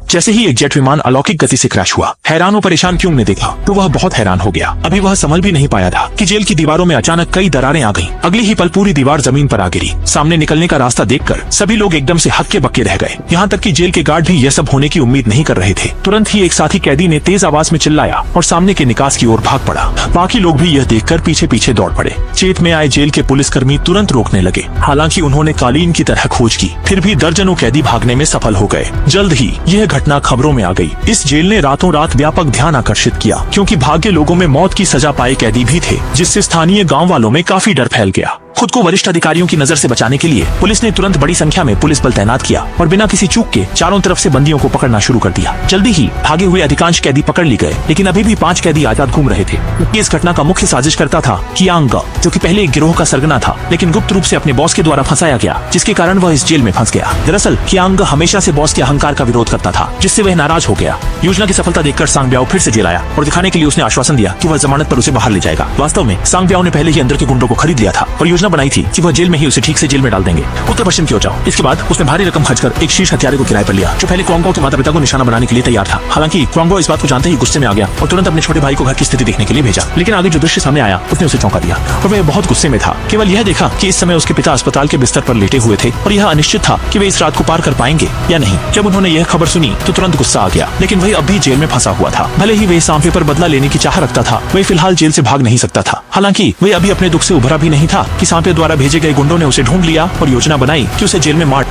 जैसे ही एक जेट विमान अलौकिक गति से क्रैश हुआ, हैरान और परेशान क्योंग ने देखा तो वह बहुत हैरान हो गया। अभी वह संभल भी नहीं पाया था कि जेल की दीवारों में अचानक कई दरारें आ गईं। अगली ही पल पूरी दीवार जमीन पर आ गिरी। सामने निकलने का रास्ता देखकर सभी लोग एकदम से हक्के बक्के रह गए। यहाँ तक कि जेल के गार्ड भी यह सब होने की उम्मीद नहीं कर रहे थे। तुरंत ही एक साथी कैदी ने तेज आवाज में चिल्लाया और सामने के निकास की ओर भाग पड़ा। बाकी लोग भी यह देखकर पीछे पीछे दौड़ पड़े। चेत में आए जेल के पुलिसकर्मी तुरंत रोकने लगे। हालांकि उन्होंने कालीन की तरह खोज की, फिर भी दर्जनों कैदी भागने में सफल हो गए। जल्द ही यह घटना खबरों में आ गई। इस जेल ने रातों रात व्यापक ध्यान आकर्षित किया, क्योंकि भाग्य लोगों में मौत की सजा पाए कैदी भी थे, जिससे स्थानीय गांव वालों में काफी डर फैल गया। खुद को वरिष्ठ अधिकारियों की नजर से बचाने के लिए पुलिस ने तुरंत बड़ी संख्या में पुलिस बल तैनात किया और बिना किसी चूक के चारों तरफ से बंदियों को पकड़ना शुरू कर दिया। जल्दी ही भागे हुए अधिकांश कैदी पकड़ लिए गए, लेकिन अभी भी 5 कैदी आजाद घूम रहे थे। इस घटना का मुख्य साजिश करता था कियांग, जो कि पहले एक गिरोह का सरगना था, लेकिन गुप्त रूप से अपने बॉस के द्वारा फंसाया गया, जिसके कारण वह इस जेल में फंस गया। दरअसल कियांग हमेशा से बॉस के अहंकार का विरोध करता था, जिससे वह नाराज हो गया। योजना की सफलता देखकर सांग ब्याओ फिर से जेल आया और दिखाने के लिए उसने आश्वासन दिया कि वह जमानत पर उसे बाहर ले जाएगा। वास्तव में सांग ब्याओ ने पहले ही अंदर के गुंडों को खरीद लिया था और योजना बनाई थी कि वह जेल में ही उसे ठीक से जेल में डाल देंगे। उत्तर पश्चिम की ओर जाओ। इसके बाद उसने भारी रकम खर्चकर एक शीर्ष हत्यारे को किराए पर लिया, जो पहले क्वांगो के माता पिता को निशाना बनाने के लिए तैयार था। हालांकि क्वांगो इस बात को जानते ही गुस्से में आ गया और तुरंत अपने छोटे भाई को घर की स्थिति देखने के लिए भेजा। लेकिन आगे जो दृश्य सामने आया उसने उसे चौंका दिया और वह बहुत गुस्से में था। केवल यह देखा कि इस समय उसके पिता अस्पताल के बिस्तर पर लेटे हुए थे और यह अनिश्चित था कि वे इस रात को पार कर पाएंगे या नहीं। जब उन्होंने यह खबर सुनी तो तुरंत गुस्सा आ गया, लेकिन वही अब भी जेल में फंसा हुआ था। भले ही वह सांफे पर बदला लेने की चाह रखता था, वह फिलहाल जेल से भाग नहीं सकता था। हालांकि वह अभी अपने दुख से उभरा भी नहीं था कि सांपे द्वारा भेजे गए गुंडों ने उसे ढूंढ लिया और योजना बनाई कि उसे जेल में मार